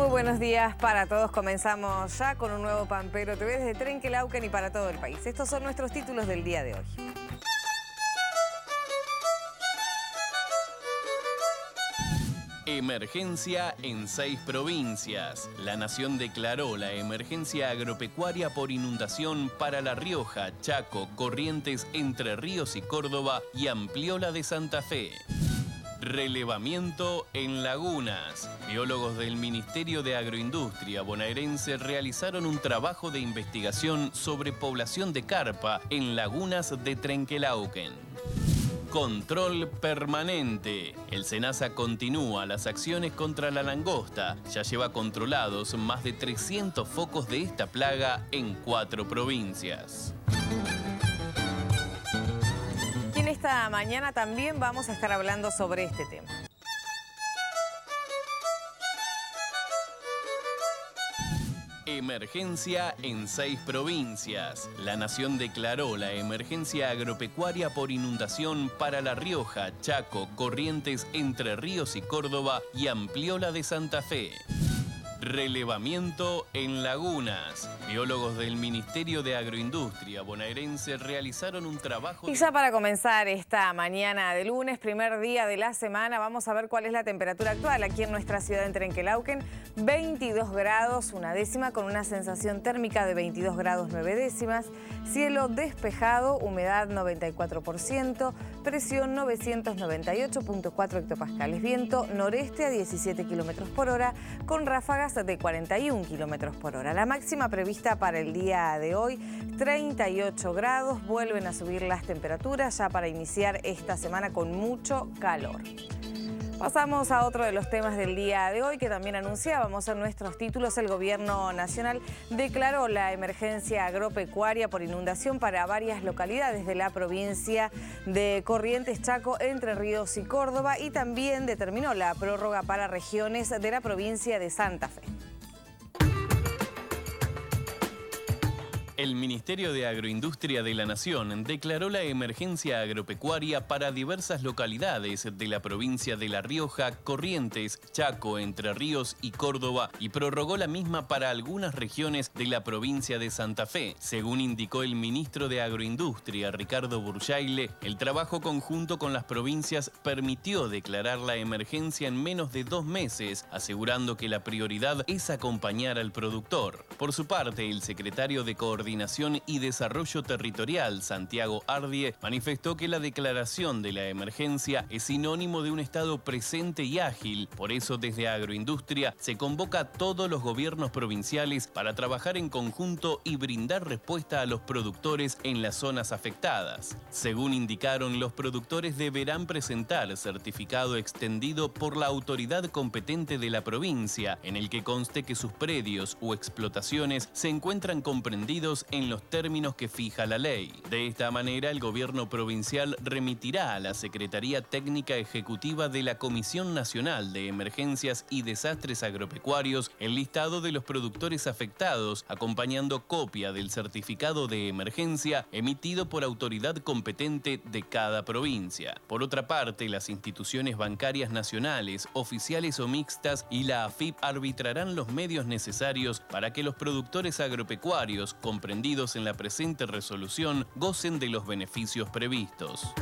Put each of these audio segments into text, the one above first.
Muy buenos días para todos. Comenzamos ya con un nuevo Pampero TV desde Trenquelauquen y para todo el país. Estos son nuestros títulos del día de hoy. Emergencia en 6 provincias. La Nación declaró la emergencia agropecuaria por inundación para La Rioja, Chaco, Corrientes, Entre Ríos y Córdoba y amplió la de Santa Fe. Relevamiento en lagunas. Biólogos del Ministerio de Agroindustria bonaerense realizaron un trabajo de investigación sobre población de carpa en lagunas de Trenquelauquen. Control permanente. El SENASA continúa las acciones contra la langosta. Ya lleva controlados más de 300 focos de esta plaga en 4 provincias. Y en esta mañana también vamos a estar hablando sobre este tema. Emergencia en 6 provincias. La Nación declaró la emergencia agropecuaria por inundación para La Rioja, Chaco, Corrientes, Entre Ríos y Córdoba y amplió la de Santa Fe. Relevamiento en lagunas. Biólogos del Ministerio de Agroindustria bonaerense realizaron un trabajo... Y ya para comenzar esta mañana de lunes, primer día de la semana, vamos a ver cuál es la temperatura actual aquí en nuestra ciudad en Trenquelauquen. 22 grados, una décima, con una sensación térmica de 22 grados 9 décimas. Cielo despejado, humedad 94%, presión 998.4 hectopascales. Viento noreste a 17 kilómetros por hora, con ráfagas de 41 kilómetros por hora. La máxima prevista para el día de hoy, 38 grados. Vuelven a subir las temperaturas ya para iniciar esta semana con mucho calor. Pasamos a otro de los temas del día de hoy que también anunciábamos en nuestros títulos. El Gobierno Nacional declaró la emergencia agropecuaria por inundación para varias localidades de la provincia de Corrientes, Chaco, Entre Ríos y Córdoba, y también determinó la prórroga para regiones de la provincia de Santa Fe. El Ministerio de Agroindustria de la Nación declaró la emergencia agropecuaria para diversas localidades de la provincia de La Rioja, Corrientes, Chaco, Entre Ríos y Córdoba y prorrogó la misma para algunas regiones de la provincia de Santa Fe. Según indicó el ministro de Agroindustria, Ricardo Burjaile, el trabajo conjunto con las provincias permitió declarar la emergencia en menos de 2 meses, asegurando que la prioridad es acompañar al productor. Por su parte, el secretario de Coordinación y Desarrollo Territorial, Santiago Ardie, manifestó que la declaración de la emergencia es sinónimo de un Estado presente y ágil. Por eso, desde Agroindustria se convoca a todos los gobiernos provinciales para trabajar en conjunto y brindar respuesta a los productores en las zonas afectadas. Según indicaron, los productores deberán presentar certificado extendido por la autoridad competente de la provincia, en el que conste que sus predios o explotaciones se encuentran comprendidos en los términos que fija la ley. De esta manera, el gobierno provincial remitirá a la Secretaría Técnica Ejecutiva de la Comisión Nacional de Emergencias y Desastres Agropecuarios el listado de los productores afectados, acompañando copia del certificado de emergencia emitido por autoridad competente de cada provincia. Por otra parte, las instituciones bancarias nacionales, oficiales o mixtas y la AFIP arbitrarán los medios necesarios para que los productores agropecuarios comprendidos en la presente resolución gocen de los beneficios previstos.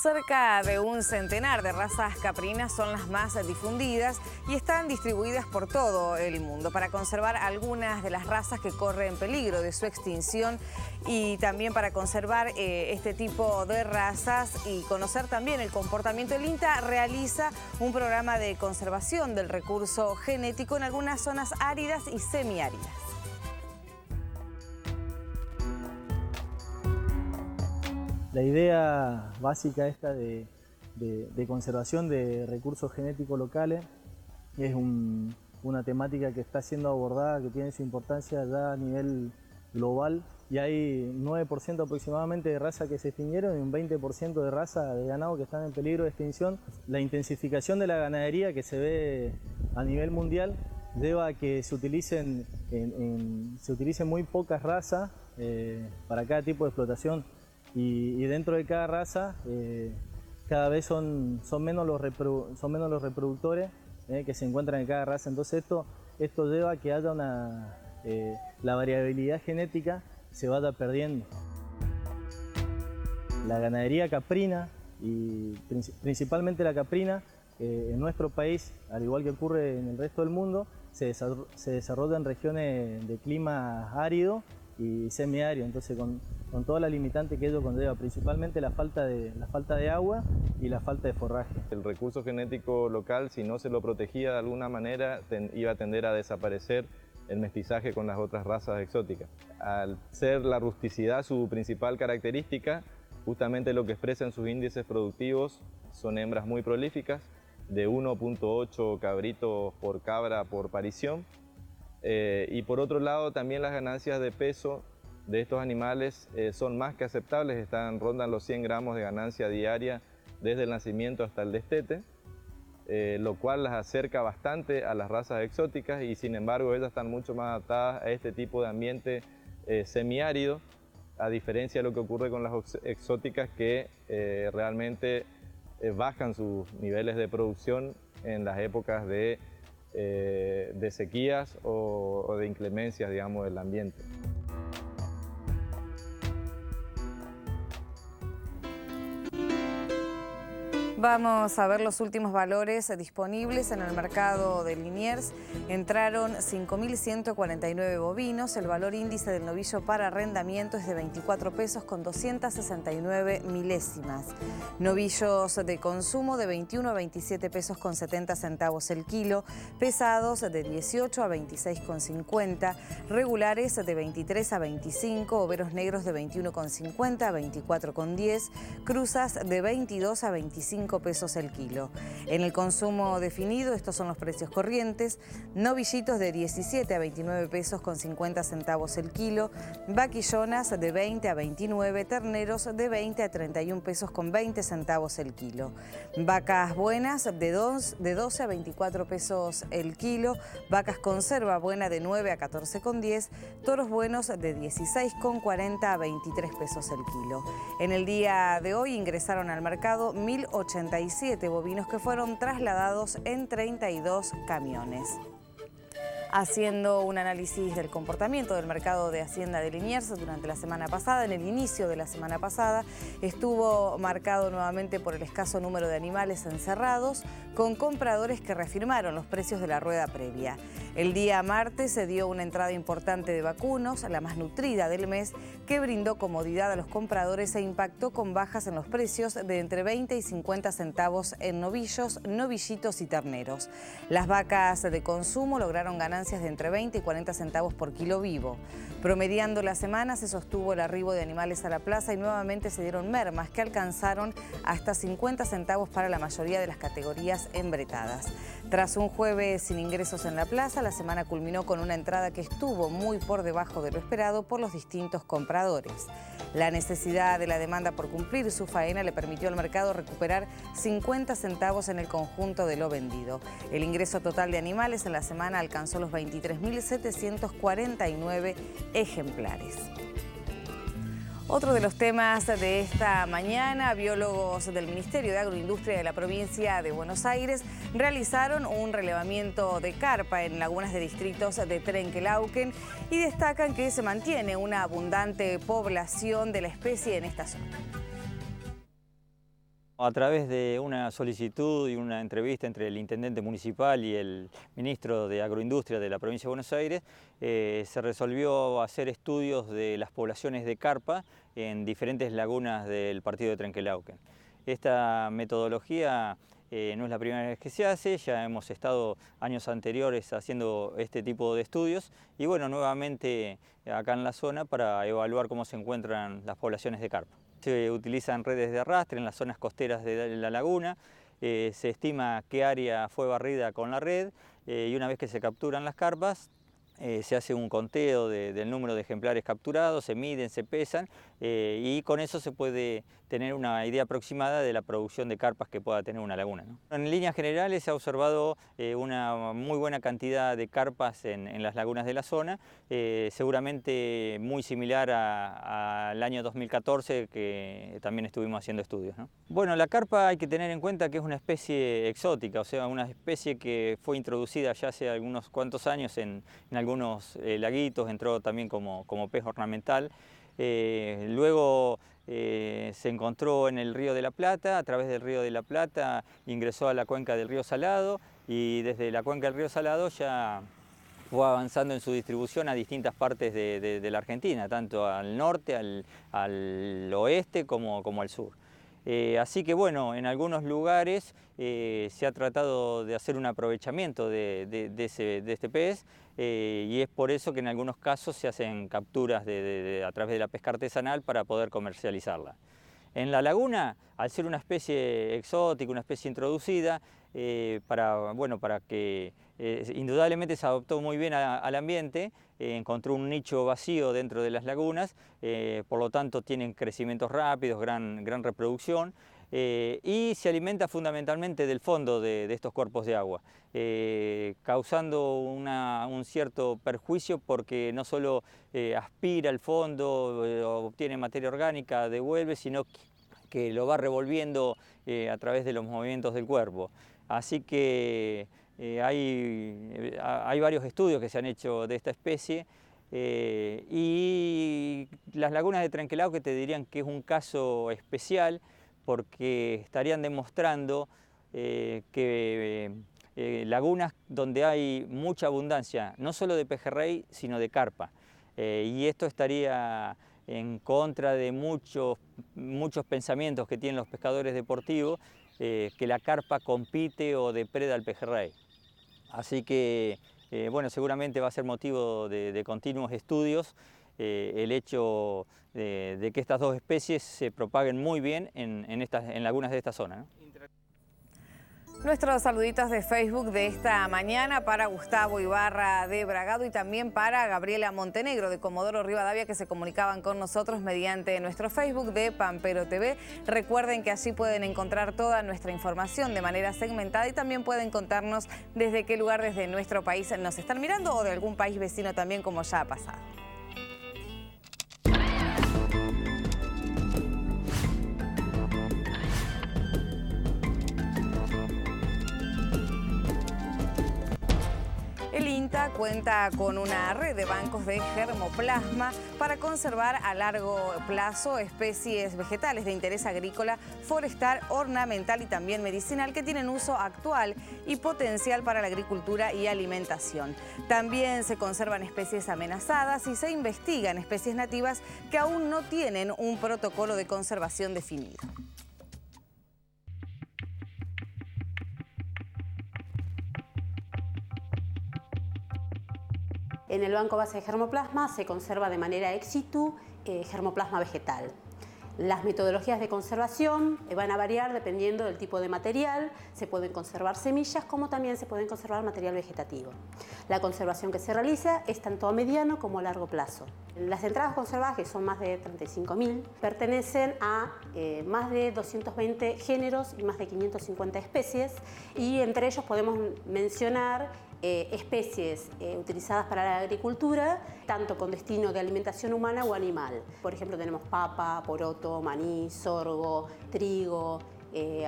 Cerca de un centenar de razas caprinas son las más difundidas y están distribuidas por todo el mundo. Para conservar algunas de las razas que corren peligro de su extinción y también para conservar este tipo de razas y conocer también el comportamiento, el INTA realiza un programa de conservación del recurso genético en algunas zonas áridas y semiáridas. La idea básica esta de conservación de recursos genéticos locales es una temática que está siendo abordada, que tiene su importancia ya a nivel global, y hay 9% aproximadamente de razas que se extinguieron y un 20% de razas de ganado que están en peligro de extinción. La intensificación de la ganadería que se ve a nivel mundial lleva a que se utilicen muy pocas razas para cada tipo de explotación. Y dentro de cada raza cada vez son menos los reproductores que se encuentran en cada raza. Entonces esto lleva a que haya la variabilidad genética se vaya perdiendo. La ganadería caprina, y principalmente la caprina, en nuestro país, al igual que ocurre en el resto del mundo, se desarrolla en regiones de clima árido y semiárido, entonces con toda la limitante que ello conlleva, principalmente la falta de agua y la falta de forraje. El recurso genético local, si no se lo protegía de alguna manera, iba a tender a desaparecer el mestizaje con las otras razas exóticas. Al ser la rusticidad su principal característica, justamente lo que expresa en sus índices productivos son hembras muy prolíficas, de 1.8 cabritos por cabra por parición. Y por otro lado, también las ganancias de peso de estos animales son más que aceptables, rondan los 100 gramos de ganancia diaria desde el nacimiento hasta el destete, lo cual las acerca bastante a las razas exóticas, y sin embargo ellas están mucho más adaptadas a este tipo de ambiente semiárido, a diferencia de lo que ocurre con las exóticas, que realmente bajan sus niveles de producción en las épocas de sequías o de inclemencias, digamos, del ambiente. Vamos a ver los últimos valores disponibles en el mercado de Liniers. Entraron 5.149 bovinos. El valor índice del novillo para arrendamiento es de 24 pesos con 269 milésimas. Novillos de consumo de 21 a 27 pesos con 70 centavos el kilo. Pesados de 18 a 26,50. Regulares de 23 a 25. Overos negros de 21,50 a 24,10. Cruzas de 22 a 25 pesos el kilo. En el consumo definido, estos son los precios corrientes: novillitos de 17 a 29 pesos con 50 centavos el kilo, vaquillonas de 20 a 29, terneros de 20 a 31 pesos con 20 centavos el kilo, vacas buenas de 12 a 24 pesos el kilo, vacas conserva buena de 9 a 14,10, toros buenos de 16,40 a 23 pesos el kilo. En el día de hoy ingresaron al mercado 1.087 bovinos que fueron trasladados en 32 camiones. Haciendo un análisis del comportamiento del mercado de Hacienda de Liniers durante la semana pasada, en el inicio de la semana pasada, estuvo marcado nuevamente por el escaso número de animales encerrados, con compradores que reafirmaron los precios de la rueda previa. El día martes se dio una entrada importante de vacunos, la más nutrida del mes, que brindó comodidad a los compradores e impactó con bajas en los precios de entre 20 y 50 centavos en novillos, novillitos y terneros. Las vacas de consumo lograron ganancias de entre 20 y 40 centavos por kilo vivo. Promediando la semana se sostuvo el arribo de animales a la plaza y nuevamente se dieron mermas que alcanzaron hasta 50 centavos para la mayoría de las categorías embretadas. Tras un jueves sin ingresos en la plaza, la semana culminó con una entrada que estuvo muy por debajo de lo esperado por los distintos compradores. La necesidad de la demanda por cumplir su faena le permitió al mercado recuperar 50 centavos en el conjunto de lo vendido. El ingreso total de animales en la semana alcanzó los 23.749 ejemplares. Otro de los temas de esta mañana, biólogos del Ministerio de Agroindustria de la provincia de Buenos Aires realizaron un relevamiento de carpa en lagunas de distritos de Trenquelauquen y destacan que se mantiene una abundante población de la especie en esta zona. A través de una solicitud y una entrevista entre el intendente municipal y el ministro de Agroindustria de la provincia de Buenos Aires, se resolvió hacer estudios de las poblaciones de carpa en diferentes lagunas del partido de Trenquelauquen. Esta metodología no es la primera vez que se hace, ya hemos estado años anteriores haciendo este tipo de estudios y bueno, nuevamente acá en la zona para evaluar cómo se encuentran las poblaciones de carpa. Se utilizan redes de arrastre en las zonas costeras de la laguna, se estima qué área fue barrida con la red y una vez que se capturan las carpas, se hace un conteo del número de ejemplares capturados, se miden, se pesan y con eso se puede tener una idea aproximada de la producción de carpas que pueda tener una laguna, ¿no? En líneas generales se ha observado una muy buena cantidad de carpas en las lagunas de la zona, seguramente muy similar al año 2014 que también estuvimos haciendo estudios, ¿no? Bueno, la carpa hay que tener en cuenta que es una especie exótica, o sea, una especie que fue introducida ya hace algunos cuantos años en algunos laguitos, entró también como pez ornamental. Luego se encontró en el Río de la Plata, a través del Río de la Plata ingresó a la cuenca del Río Salado y desde la cuenca del Río Salado ya fue avanzando en su distribución a distintas partes de la Argentina, tanto al norte, al oeste como al sur. Así que bueno, en algunos lugares se ha tratado de hacer un aprovechamiento de este pez y es por eso que en algunos casos se hacen capturas a través de la pesca artesanal para poder comercializarla. En la laguna, al ser una especie exótica, una especie introducida, para que indudablemente se adaptó muy bien al ambiente, encontró un nicho vacío dentro de las lagunas, por lo tanto tienen crecimientos rápidos, gran reproducción, y se alimenta fundamentalmente del fondo de estos cuerpos de agua, causando un cierto perjuicio porque no solo aspira al fondo, obtiene materia orgánica, devuelve, sino que lo va revolviendo a través de los movimientos del cuerpo. Así que hay varios estudios que se han hecho de esta especie y las lagunas de Trenquelauquen te dirían que es un caso especial porque estarían demostrando que lagunas donde hay mucha abundancia, no solo de pejerrey, sino de carpa. Y esto estaría en contra de muchos pensamientos que tienen los pescadores deportivos, que la carpa compite o depreda al pejerrey. Así que, bueno, seguramente va a ser motivo de continuos estudios el hecho de que estas dos especies se propaguen muy bien en lagunas de esta zona, ¿no? Nuestros saluditos de Facebook de esta mañana para Gustavo Ibarra de Bragado y también para Gabriela Montenegro de Comodoro Rivadavia, que se comunicaban con nosotros mediante nuestro Facebook de Pampero TV. Recuerden que allí pueden encontrar toda nuestra información de manera segmentada y también pueden contarnos desde qué lugar desde nuestro país nos están mirando o de algún país vecino también, como ya ha pasado. El INTA cuenta con una red de bancos de germoplasma para conservar a largo plazo especies vegetales de interés agrícola, forestal, ornamental y también medicinal que tienen uso actual y potencial para la agricultura y alimentación. También se conservan especies amenazadas y se investigan especies nativas que aún no tienen un protocolo de conservación definido. En el banco base de germoplasma se conserva de manera ex situ germoplasma vegetal. Las metodologías de conservación van a variar dependiendo del tipo de material. Se pueden conservar semillas como también se pueden conservar material vegetativo. La conservación que se realiza es tanto a mediano como a largo plazo. Las entradas conservadas, que son más de 35.000, pertenecen a más de 220 géneros y más de 550 especies, y entre ellos podemos mencionar especies utilizadas para la agricultura, tanto con destino de alimentación humana o animal. Por ejemplo, tenemos papa, poroto, maní, sorgo, trigo,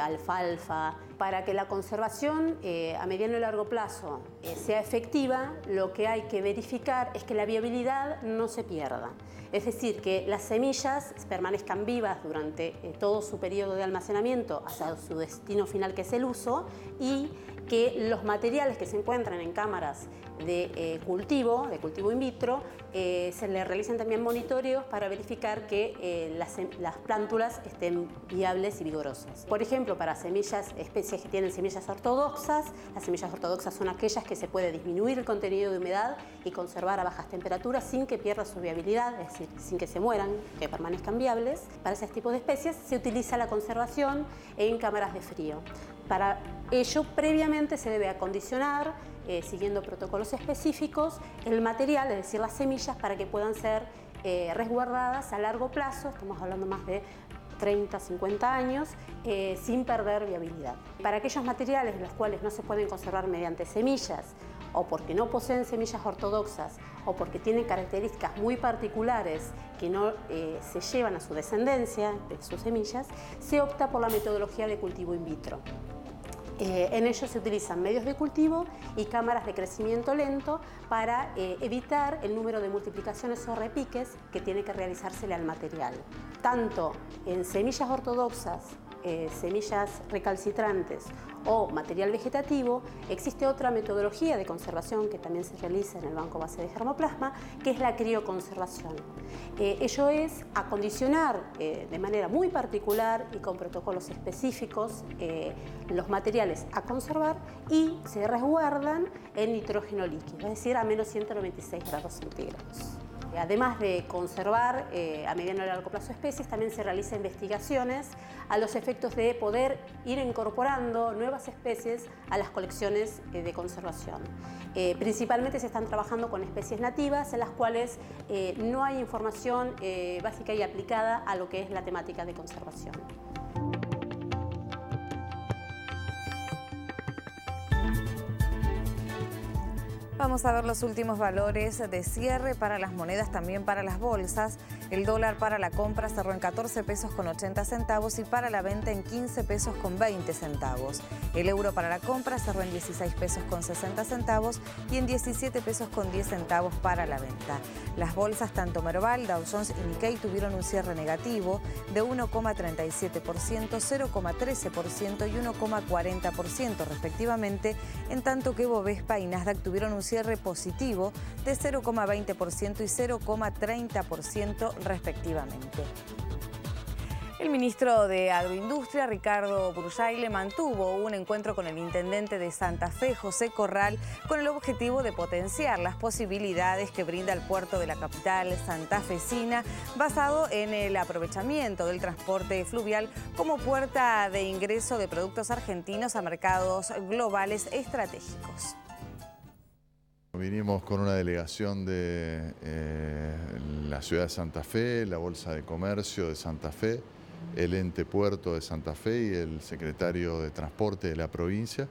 alfalfa. Para que la conservación a mediano y largo plazo sea efectiva, lo que hay que verificar es que la viabilidad no se pierda. Es decir, que las semillas permanezcan vivas durante todo su periodo de almacenamiento hasta su destino final, que es el uso, y que los materiales que se encuentran en cámaras de cultivo in vitro, se le realicen también monitoreos para verificar que las plántulas estén viables y vigorosas. Por ejemplo, para especies que tienen semillas ortodoxas, las semillas ortodoxas son aquellas que se puede disminuir el contenido de humedad y conservar a bajas temperaturas sin que pierda su viabilidad, es decir, sin que se mueran, que permanezcan viables. Para ese tipo de especies se utiliza la conservación en cámaras de frío. Para Ello previamente se debe acondicionar, siguiendo protocolos específicos, el material, es decir, las semillas, para que puedan ser resguardadas a largo plazo, estamos hablando más de 30, 50 años, sin perder viabilidad. Para aquellos materiales los cuales no se pueden conservar mediante semillas, o porque no poseen semillas ortodoxas, o porque tienen características muy particulares que no se llevan a su descendencia de sus semillas, se opta por la metodología de cultivo in vitro. En ello se utilizan medios de cultivo y cámaras de crecimiento lento para evitar el número de multiplicaciones o repiques que tiene que realizársele al material. Tanto en semillas ortodoxas, semillas recalcitrantes o material vegetativo, existe otra metodología de conservación que también se realiza en el banco base de germoplasma, que es la crioconservación. Ello es acondicionar de manera muy particular y con protocolos específicos los materiales a conservar y se resguardan en nitrógeno líquido, es decir, a menos 196 grados centígrados. Además de conservar a mediano y largo plazo especies, también se realizan investigaciones a los efectos de poder ir incorporando nuevas especies a las colecciones de conservación. Principalmente se están trabajando con especies nativas en las cuales no hay información básica y aplicada a lo que es la temática de conservación. Vamos a ver los últimos valores de cierre para las monedas, también para las bolsas. El dólar para la compra cerró en 14 pesos con 80 centavos y para la venta en 15 pesos con 20 centavos. El euro para la compra cerró en 16 pesos con 60 centavos y en 17 pesos con 10 centavos para la venta. Las bolsas tanto Merval, Dow Jones y Nikkei tuvieron un cierre negativo de 1,37%, 0,13% y 1,40% respectivamente, en tanto que Bovespa y Nasdaq tuvieron un cierre positivo de 0,20% y 0,30% respectivamente. El ministro de Agroindustria, Ricardo Burjaile, mantuvo un encuentro con el intendente de Santa Fe, José Corral, con el objetivo de potenciar las posibilidades que brinda el puerto de la capital santafesina, basado en el aprovechamiento del transporte fluvial como puerta de ingreso de productos argentinos a mercados globales estratégicos. Vinimos con una delegación de la ciudad de Santa Fe, la Bolsa de Comercio de Santa Fe, el ente puerto de Santa Fe y el secretario de Transporte de la provincia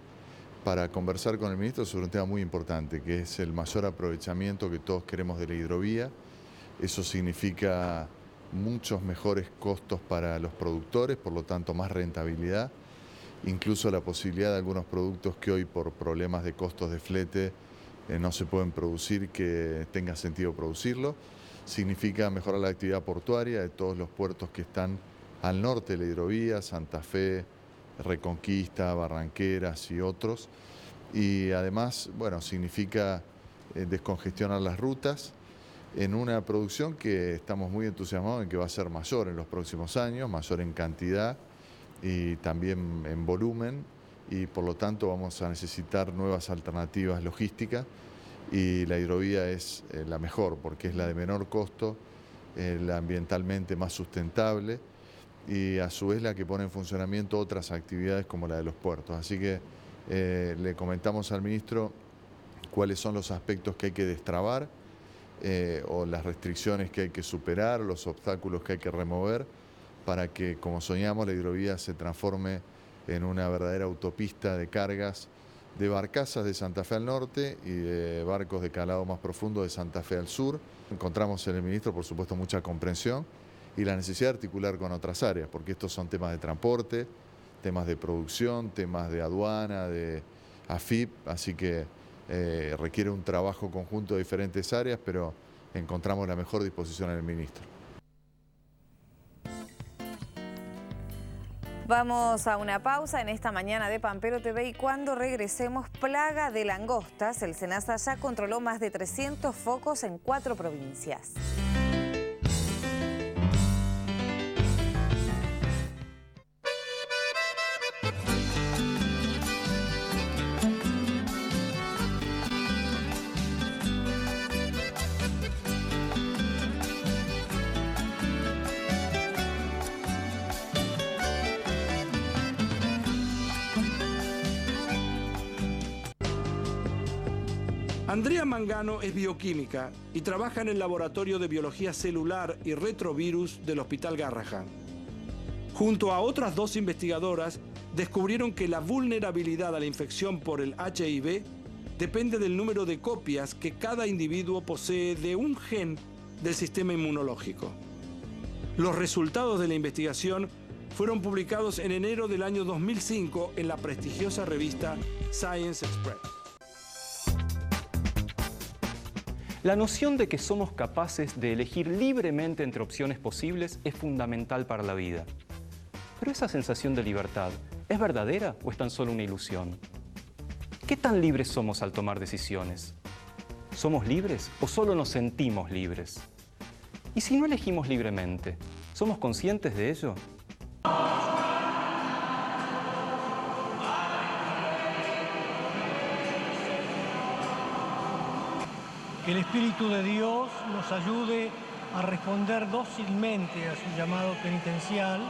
para conversar con el ministro sobre un tema muy importante, que es el mayor aprovechamiento que todos queremos de la hidrovía. Eso significa muchos mejores costos para los productores, por lo tanto más rentabilidad, incluso la posibilidad de algunos productos que hoy por problemas de costos de flete no se pueden producir, que tenga sentido producirlo. Significa mejorar la actividad portuaria de todos los puertos que están al norte de la hidrovía, Santa Fe, Reconquista, Barranqueras y otros. Y además, bueno, significa descongestionar las rutas en una producción que estamos muy entusiasmados en que va a ser mayor en los próximos años, mayor en cantidad y también en volumen, y por lo tanto vamos a necesitar nuevas alternativas logísticas y la hidrovía es la mejor porque es la de menor costo, la ambientalmente más sustentable y a su vez la que pone en funcionamiento otras actividades como la de los puertos. Así que le comentamos al ministro cuáles son los aspectos que hay que destrabar o las restricciones que hay que superar, los obstáculos que hay que remover para que, como soñamos, la hidrovía se transforme en una verdadera autopista de cargas de barcazas de Santa Fe al norte y de barcos de calado más profundo de Santa Fe al sur. Encontramos en el ministro, por supuesto, mucha comprensión y la necesidad de articular con otras áreas, porque estos son temas de transporte, temas de producción, temas de aduana, de AFIP, así que requiere un trabajo conjunto de diferentes áreas, pero encontramos la mejor disposición en el ministro. Vamos a una pausa en esta mañana de Pampero TV y cuando regresemos, plaga de langostas. El SENASA ya controló más de 300 focos en 4 provincias. Andrea Mangano es bioquímica y trabaja en el Laboratorio de Biología Celular y Retrovirus del Hospital Garrahan. Junto a otras 2 investigadoras, descubrieron que la vulnerabilidad a la infección por el HIV depende del número de copias que cada individuo posee de un gen del sistema inmunológico. Los resultados de la investigación fueron publicados en enero del año 2005 en la prestigiosa revista Science Express. La noción de que somos capaces de elegir libremente entre opciones posibles es fundamental para la vida. Pero esa sensación de libertad, ¿es verdadera o es tan solo una ilusión? ¿Qué tan libres somos al tomar decisiones? ¿Somos libres o solo nos sentimos libres? ¿Y si no elegimos libremente, somos conscientes de ello? Que el Espíritu de Dios nos ayude a responder dócilmente a su llamado penitencial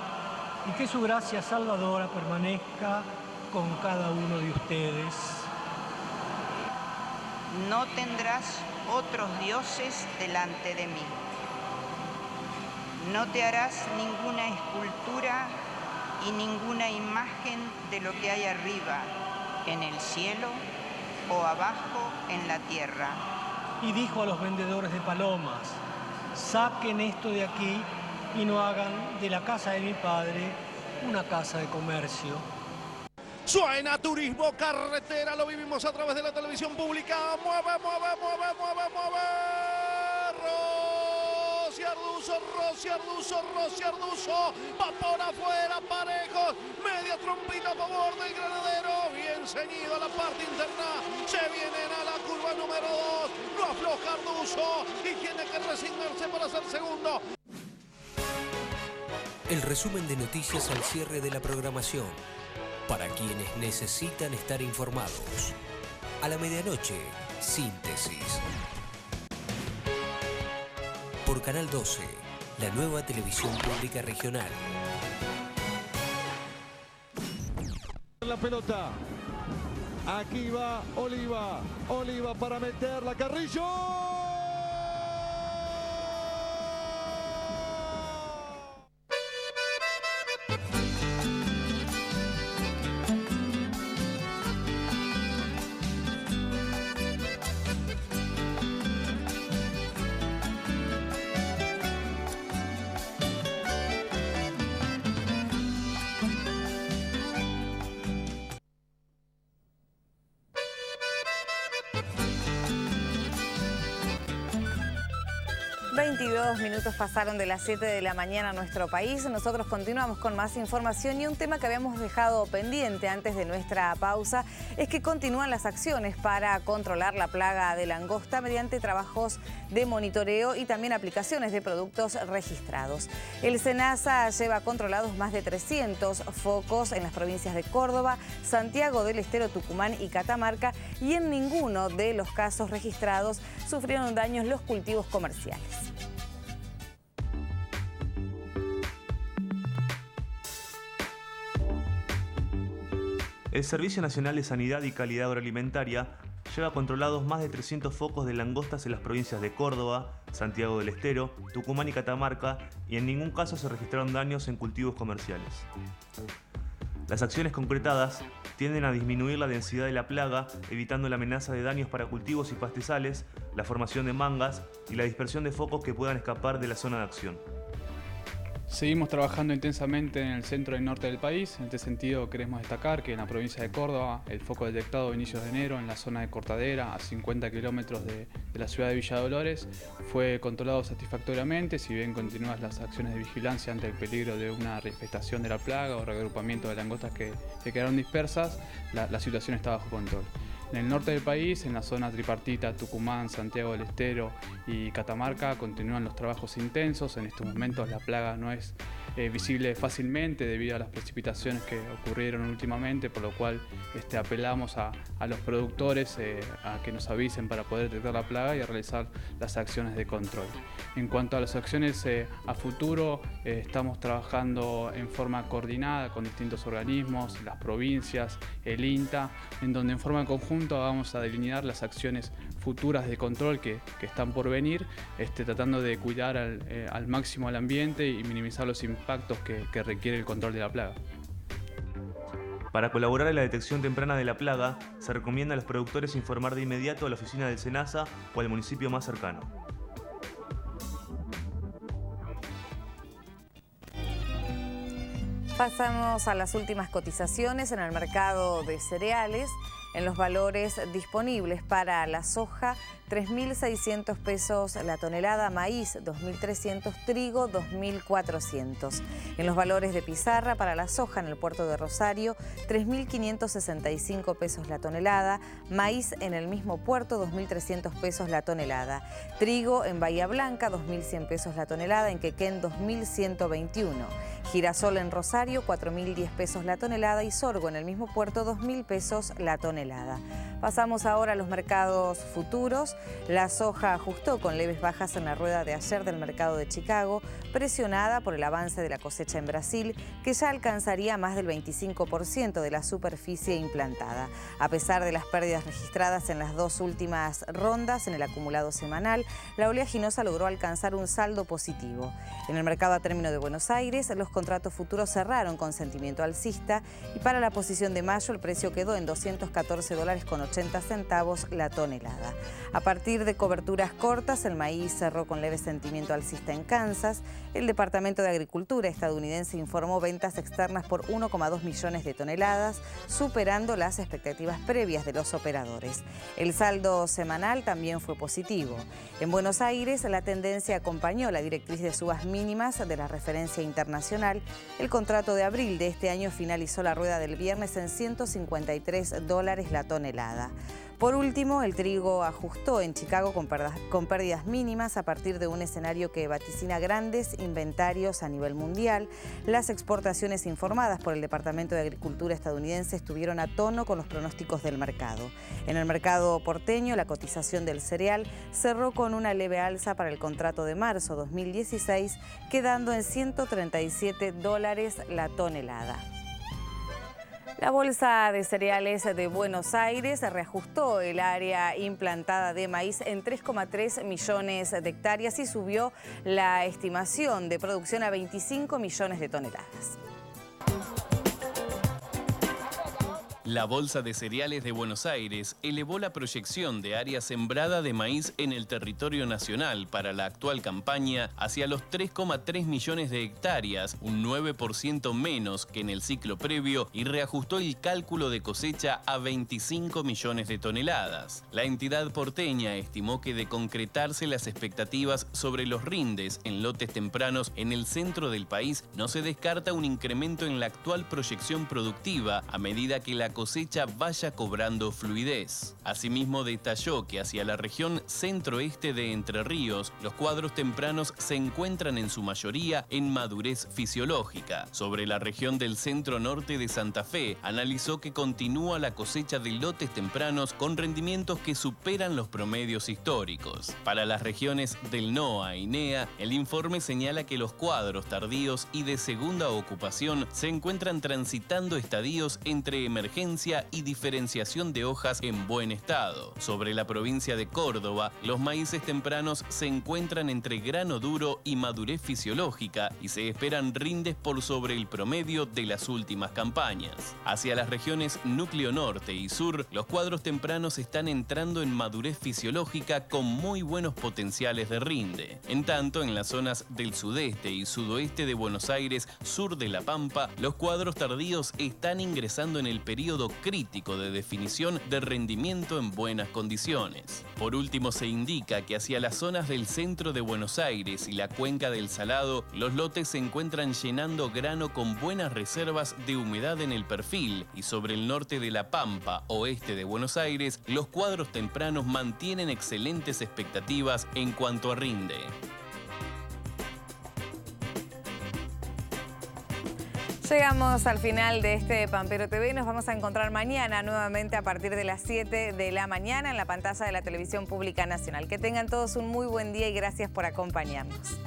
y que su gracia salvadora permanezca con cada uno de ustedes. No tendrás otros dioses delante de mí. No te harás ninguna escultura y ninguna imagen de lo que hay arriba, en el cielo o abajo en la tierra. Y dijo a los vendedores de palomas, saquen esto de aquí y no hagan de la casa de mi padre una casa de comercio. Suena Turismo Carretera, lo vivimos a través de la televisión pública. Mueve, mueve, mueve, mueve, mueve. Rociarduzo, va por afuera, Parejos, media trompita a favor del Granadero, bien ceñido a la parte interna, se vienen a la curva número 2, no afloja Arduzo y tiene que resignarse para ser segundo. El resumen de noticias al cierre de la programación, para quienes necesitan estar informados. A la medianoche, síntesis. Por Canal 12, la nueva televisión pública regional. La pelota. Aquí va Oliva. Oliva para meterla. Carrillo. Minutos pasaron de las 7 de la mañana en nuestro país. Nosotros continuamos con más información y un tema que habíamos dejado pendiente antes de nuestra pausa es que continúan las acciones para controlar la plaga de langosta mediante trabajos de monitoreo y también aplicaciones de productos registrados. El SENASA lleva controlados más de 300 focos en las provincias de Córdoba, Santiago del Estero, Tucumán y Catamarca, y en ninguno de los casos registrados sufrieron daños los cultivos comerciales. El Servicio Nacional de Sanidad y Calidad Agroalimentaria lleva controlados más de 300 focos de langostas en las provincias de Córdoba, Santiago del Estero, Tucumán y Catamarca, y en ningún caso se registraron daños en cultivos comerciales. Las acciones concretadas tienden a disminuir la densidad de la plaga, evitando la amenaza de daños para cultivos y pastizales, la formación de mangas y la dispersión de focos que puedan escapar de la zona de acción. Seguimos trabajando intensamente en el centro y norte del país. En este sentido queremos destacar que en la provincia de Córdoba el foco detectado a inicios de enero en la zona de Cortadera, a 50 kilómetros de la ciudad de Villa Dolores, fue controlado satisfactoriamente, si bien continúan las acciones de vigilancia ante el peligro de una reinfestación de la plaga o reagrupamiento de langostas que quedaron dispersas, la situación está bajo control. En el norte del país, en la zona tripartita, Tucumán, Santiago del Estero y Catamarca, continúan los trabajos intensos. En estos momentos la plaga no es visible fácilmente debido a las precipitaciones que ocurrieron últimamente, por lo cual apelamos a los productores a que nos avisen para poder detectar la plaga y a realizar las acciones de control. En cuanto a las acciones a futuro, estamos trabajando en forma coordinada con distintos organismos, las provincias, el INTA, en donde en forma conjunta vamos a delinear las acciones futuras de control que están por venir, tratando de cuidar al máximo al ambiente y minimizar los impactos que requiere el control de la plaga. Para colaborar en la detección temprana de la plaga, se recomienda a los productores informar de inmediato a la oficina del SENASA o al municipio más cercano. Pasamos a las últimas cotizaciones en el mercado de cereales. En los valores disponibles para la soja, 3.600 pesos la tonelada, maíz 2.300, trigo 2.400. En los valores de pizarra para la soja en el puerto de Rosario, 3.565 pesos la tonelada, maíz en el mismo puerto 2.300 pesos la tonelada, trigo en Bahía Blanca 2.100 pesos la tonelada, en Quequén 2.121, girasol en Rosario 4.010 pesos la tonelada y sorgo en el mismo puerto 2.000 pesos la tonelada. Pasamos ahora a los mercados futuros. La soja ajustó con leves bajas en la rueda de ayer del mercado de Chicago, presionada por el avance de la cosecha en Brasil, que ya alcanzaría más del 25% de la superficie implantada. A pesar de las pérdidas registradas en las dos últimas rondas en el acumulado semanal, la oleaginosa logró alcanzar un saldo positivo. En el mercado a término de Buenos Aires, los contratos futuros cerraron con sentimiento alcista y para la posición de mayo el precio quedó en $214,80 la tonelada. A partir de coberturas cortas, el maíz cerró con leve sentimiento alcista en Kansas. El Departamento de Agricultura estadounidense informó ventas externas por 1,2 millones de toneladas, superando las expectativas previas de los operadores. El saldo semanal también fue positivo. En Buenos Aires, la tendencia acompañó la directriz de subas mínimas de la referencia internacional. El contrato de abril de este año finalizó la rueda del viernes en $153 la tonelada. Por último, el trigo ajustó en Chicago con pérdidas mínimas a partir de un escenario que vaticina grandes inventarios a nivel mundial. Las exportaciones informadas por el Departamento de Agricultura estadounidense estuvieron a tono con los pronósticos del mercado. En el mercado porteño, la cotización del cereal cerró con una leve alza para el contrato de marzo 2016, quedando en $137 la tonelada. La Bolsa de Cereales de Buenos Aires reajustó el área implantada de maíz en 3,3 millones de hectáreas y subió la estimación de producción a 25 millones de toneladas. La Bolsa de Cereales de Buenos Aires elevó la proyección de área sembrada de maíz en el territorio nacional para la actual campaña hacia los 3,3 millones de hectáreas, un 9% menos que en el ciclo previo, y reajustó el cálculo de cosecha a 25 millones de toneladas. La entidad porteña estimó que de concretarse las expectativas sobre los rindes en lotes tempranos en el centro del país, no se descarta un incremento en la actual proyección productiva a medida que la cosecha vaya cobrando fluidez. Asimismo, detalló que hacia la región centro-este de Entre Ríos, los cuadros tempranos se encuentran en su mayoría en madurez fisiológica. Sobre la región del centro-norte de Santa Fe, analizó que continúa la cosecha de lotes tempranos con rendimientos que superan los promedios históricos. Para las regiones del NOA y NEA, el informe señala que los cuadros tardíos y de segunda ocupación se encuentran transitando estadios entre emergencia y diferenciación de hojas en buen estado. Sobre la provincia de Córdoba, los maíces tempranos se encuentran entre grano duro y madurez fisiológica y se esperan rindes por sobre el promedio de las últimas campañas. Hacia las regiones núcleo norte y sur, los cuadros tempranos están entrando en madurez fisiológica con muy buenos potenciales de rinde. En tanto, en las zonas del sudeste y sudoeste de Buenos Aires, sur de La Pampa, los cuadros tardíos están ingresando en el periodo crítico de definición de rendimiento en buenas condiciones. Por último, se indica que hacia las zonas del centro de Buenos Aires y la cuenca del Salado, los lotes se encuentran llenando grano con buenas reservas de humedad en el perfil, y sobre el norte de La Pampa, oeste de Buenos Aires, los cuadros tempranos mantienen excelentes expectativas en cuanto a rinde. Llegamos al final de este Pampero TV. Nos vamos a encontrar mañana nuevamente a partir de las 7 de la mañana en la pantalla de la Televisión Pública Nacional. Que tengan todos un muy buen día y gracias por acompañarnos.